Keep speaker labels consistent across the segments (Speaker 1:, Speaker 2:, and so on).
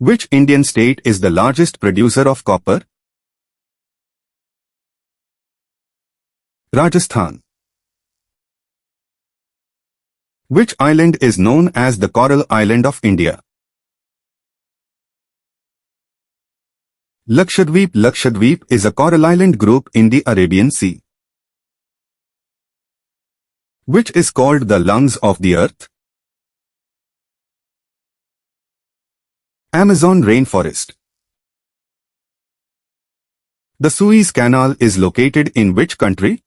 Speaker 1: Which Indian state is the largest producer of copper? Rajasthan. Which island is known as the Coral Island of India? Lakshadweep. Lakshadweep is a coral island group in the Arabian Sea. Which is called the lungs of the earth? Amazon rainforest. The Suez Canal is located in which country?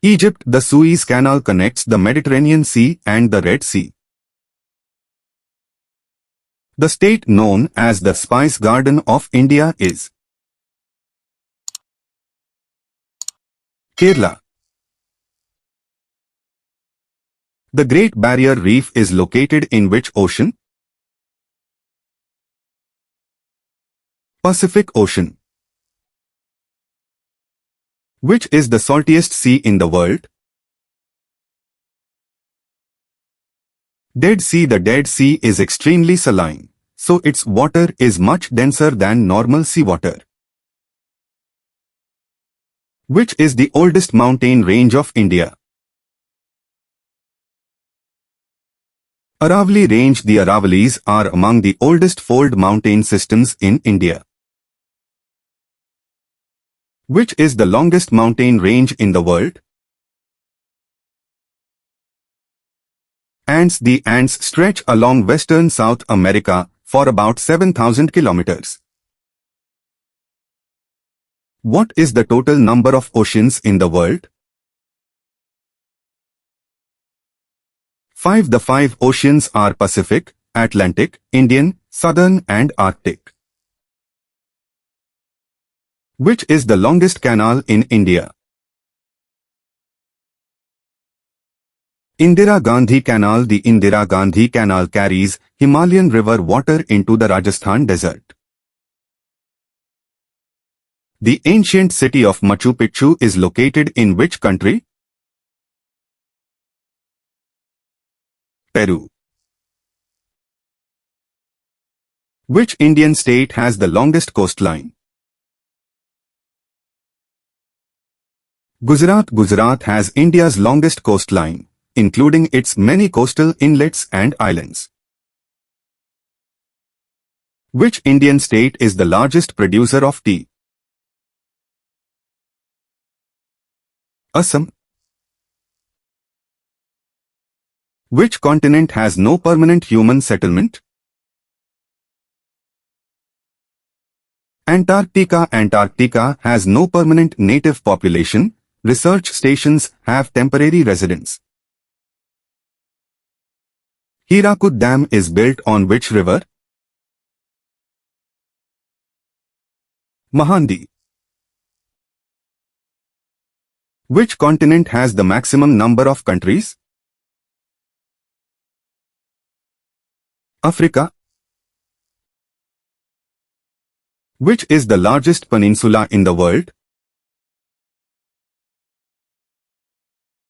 Speaker 1: Egypt. The Suez Canal connects the Mediterranean Sea and the Red Sea. The state known as the Spice Garden of India is Kerala. The Great Barrier Reef is located in which ocean? Pacific Ocean. Which is the saltiest sea in the world? Dead Sea. The Dead Sea is extremely saline, so its water is much denser than normal seawater. Which is the oldest mountain range of India? Aravalli Range. The Aravalis are among the oldest fold mountain systems in India. Which is the longest mountain range in the world? Andes. The Andes stretch along western South America for about 7,000 kilometers. What is the total number of oceans in the world? 5. The 5 oceans are Pacific, Atlantic, Indian, Southern and Arctic. Which is the longest canal in India? Indira Gandhi Canal. The Indira Gandhi Canal carries Himalayan river water into the Rajasthan desert. The ancient city of Machu Picchu is located in which country? Peru. Which Indian state has the longest coastline? Gujarat. Gujarat has India's longest coastline, including its many coastal inlets and islands. Which Indian state is the largest producer of tea? Assam. Which continent has no permanent human settlement? Antarctica. Antarctica has no permanent native population. Research stations have temporary residents. Hirakud Dam is built on which river? Mahanadi. Which continent has the maximum number of countries? Africa. Which is the largest peninsula in the world?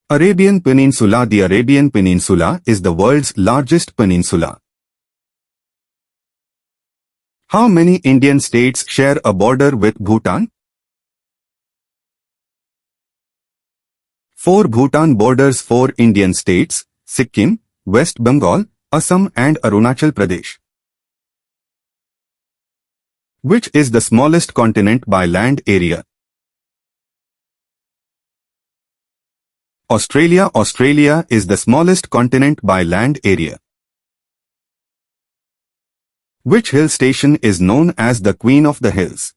Speaker 1: Arabian Peninsula. The Arabian Peninsula is the world's largest peninsula. How many Indian states share a border with Bhutan? 4. Bhutan borders 4 Indian states: Sikkim, West Bengal, Assam and Arunachal Pradesh. Which is the smallest continent by land area? Australia. Australia is the smallest continent by land area. Which hill station is known as the Queen of the Hills?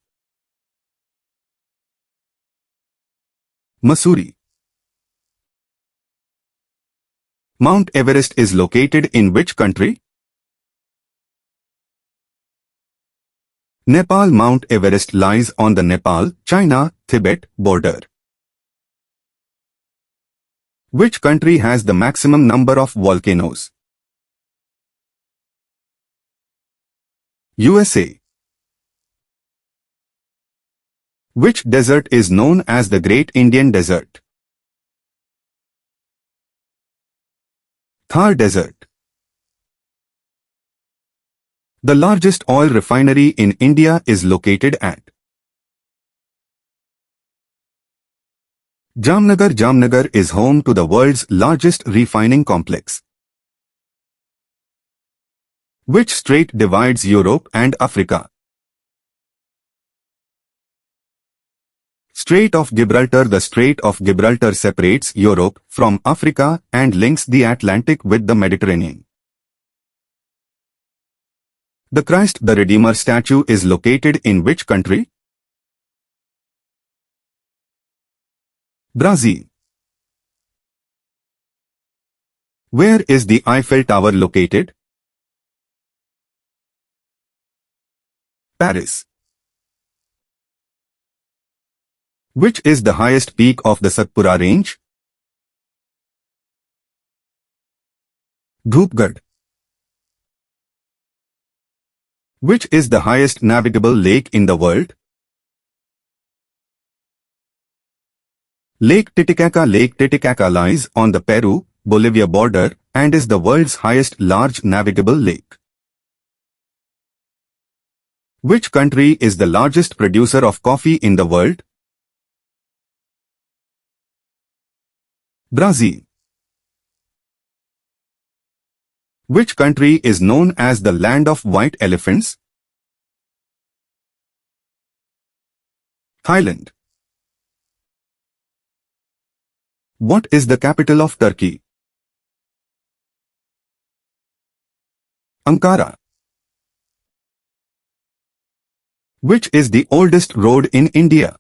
Speaker 1: Mussoorie. Mount Everest is located in which country? Nepal. Mount Everest lies on the Nepal-China-Tibet border. Which country has the maximum number of volcanoes? USA. Which desert is known as the Great Indian Desert? Thar Desert. The largest oil refinery in India is located at Jamnagar. Jamnagar is home to the world's largest refining complex. Which strait divides Europe and Africa? Strait of Gibraltar. The Strait of Gibraltar separates Europe from Africa and links the Atlantic with the Mediterranean. The Christ the Redeemer statue is located in which country? Brazil. Where is the Eiffel Tower located? Paris. Which is the highest peak of the Satpura range? Dhupgarh. Which is the highest navigable lake in the world? Lake Titicaca. Lake Titicaca lies on the Peru-Bolivia border and is the world's highest large navigable lake. Which country is the largest producer of coffee in the world? Brazil. Which country is known as the land of white elephants? Thailand. What is the capital of Turkey? Ankara. Which is the oldest road in India?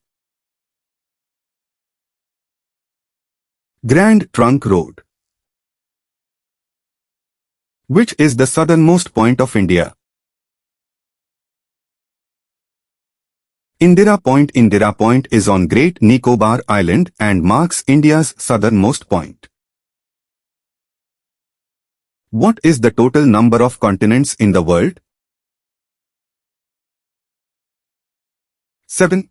Speaker 1: Grand Trunk Road. Which is the southernmost point of India? Indira Point. Indira Point is on Great Nicobar Island and marks India's southernmost point. What is the total number of continents in the world? 7.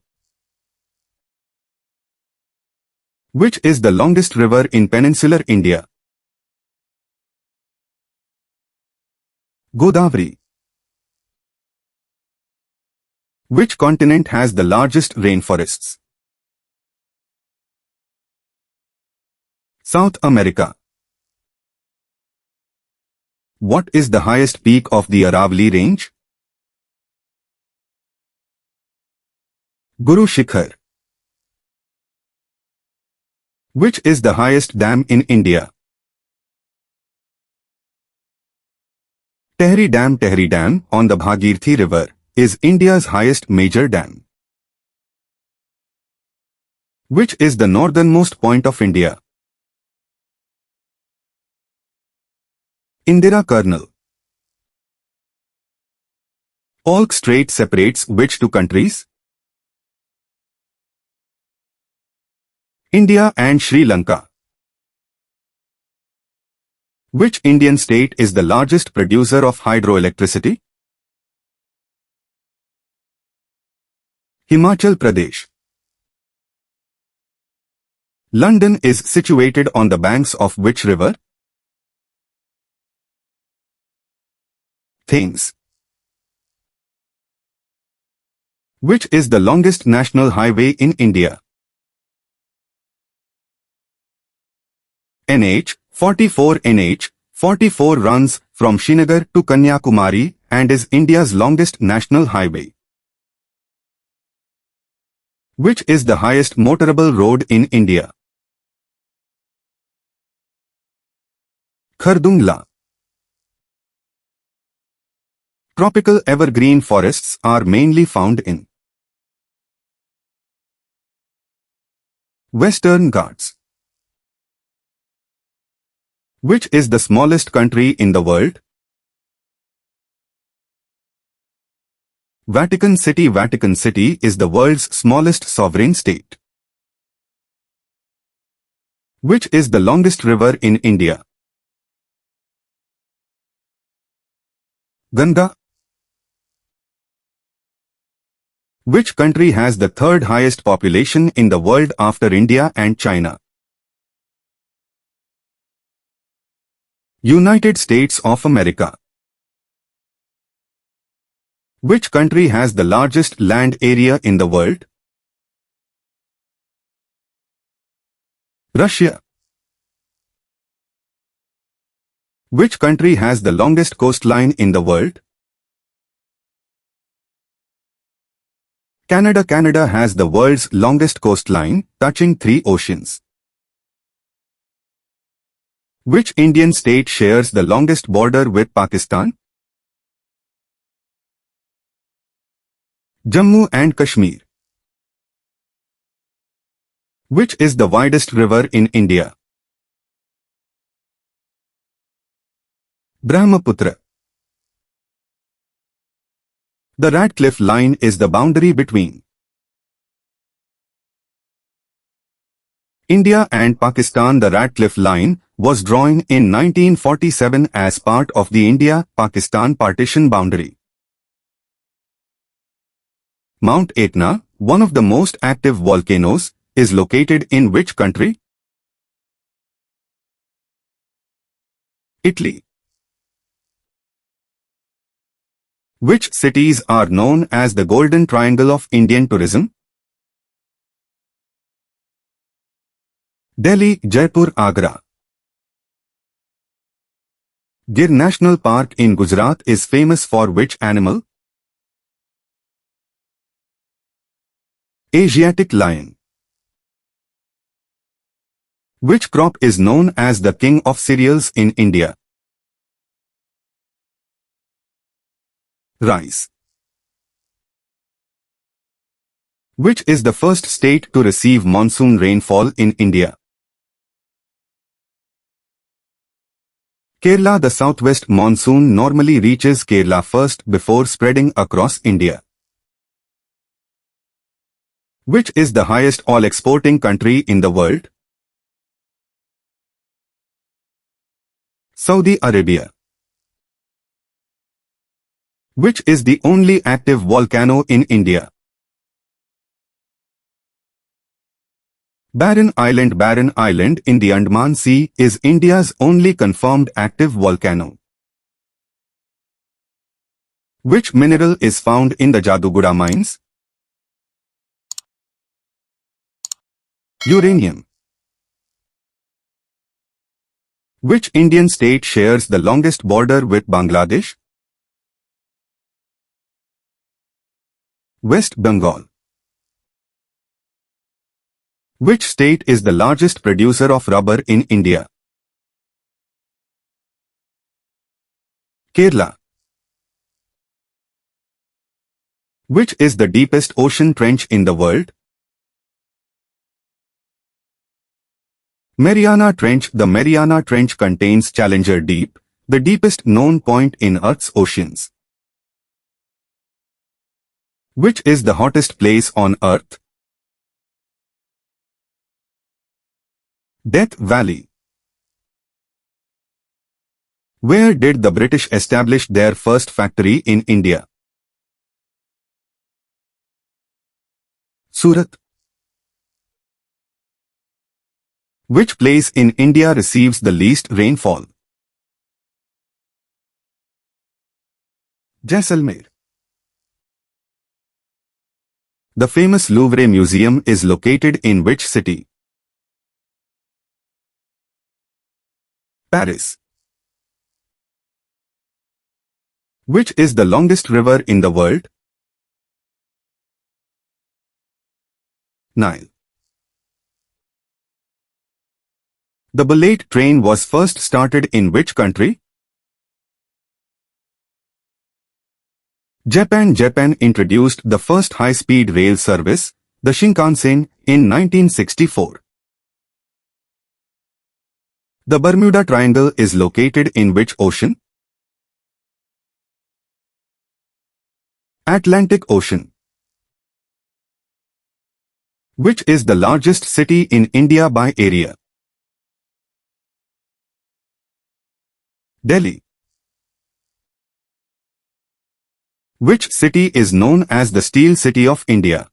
Speaker 1: Which is the longest river in peninsular India? Godavari. Which continent has the largest rainforests? South America. What is the highest peak of the Aravalli range? Guru Shikhar. Which is the highest dam in India? Tehri Dam. Tehri Dam on the Bhagirathi River is India's highest major dam. Which is the northernmost point of India? Indira Colonel. Olk Strait separates which two countries? India and Sri Lanka. Which Indian state is the largest producer of hydroelectricity? Himachal Pradesh. London is situated on the banks of which river? Thames. Which is the longest national highway in India? NH 44. NH 44 runs from Srinagar to Kanyakumari and is India's longest national highway. Which is the highest motorable road in India? Khardungla. Tropical evergreen forests are mainly found in Western Ghats. Which is the smallest country in the world? Vatican City. Vatican City is the world's smallest sovereign state. Which is the longest river in India? Ganga. Which country has the third highest population in the world after India and China? United States of America. Which country has the largest land area in the world? Russia. Which country has the longest coastline in the world? Canada. Canada has the world's longest coastline, touching 3 oceans. Which Indian state shares the longest border with Pakistan? Jammu and Kashmir. Which is the widest river in India? Brahmaputra. The Radcliffe Line is the boundary between India and Pakistan. The Radcliffe Line was drawn in 1947 as part of the India-Pakistan partition boundary. Mount Etna, one of the most active volcanoes, is located in which country? Italy. Which cities are known as the Golden Triangle of Indian tourism? Delhi, Jaipur, Agra. Gir National Park in Gujarat is famous for which animal? Asiatic lion. Which crop is known as the king of cereals in India? Rice. Which is the first state to receive monsoon rainfall in India? Kerala. The southwest monsoon normally reaches Kerala first before spreading across India. Which is the highest oil exporting country in the world? Saudi Arabia. Which is the only active volcano in India? Barren Island. Barren Island in the Andaman Sea is India's only confirmed active volcano. Which mineral is found in the Jaduguda mines? Uranium. Which Indian state shares the longest border with Bangladesh? West Bengal. Which state is the largest producer of rubber in India? Kerala. Which is the deepest ocean trench in the world? Mariana Trench. The Mariana Trench contains Challenger Deep, the deepest known point in Earth's oceans. Which is the hottest place on Earth? Death Valley. Where did the British establish their first factory in India? Surat. Which place in India receives the least rainfall? Jaisalmer. The famous Louvre Museum is located in which city? Paris. Which is the longest river in the world? Nile. The bullet train was first started in which country? Japan. Japan introduced the first high-speed rail service, the Shinkansen, in 1964. The Bermuda Triangle is located in which ocean? Atlantic Ocean. Which is the largest city in India by area? Delhi. Which city is known as the Steel City of India?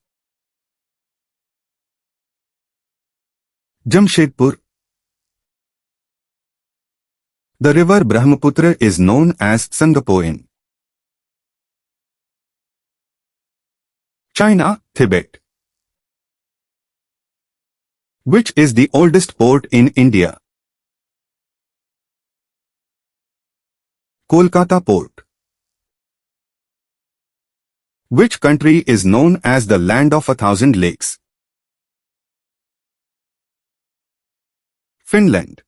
Speaker 1: Jamshedpur. The river Brahmaputra is known as Sangapoen. China, Tibet. Which is the oldest port in India? Kolkata Port. Which country is known as the land of 1,000 lakes? Finland.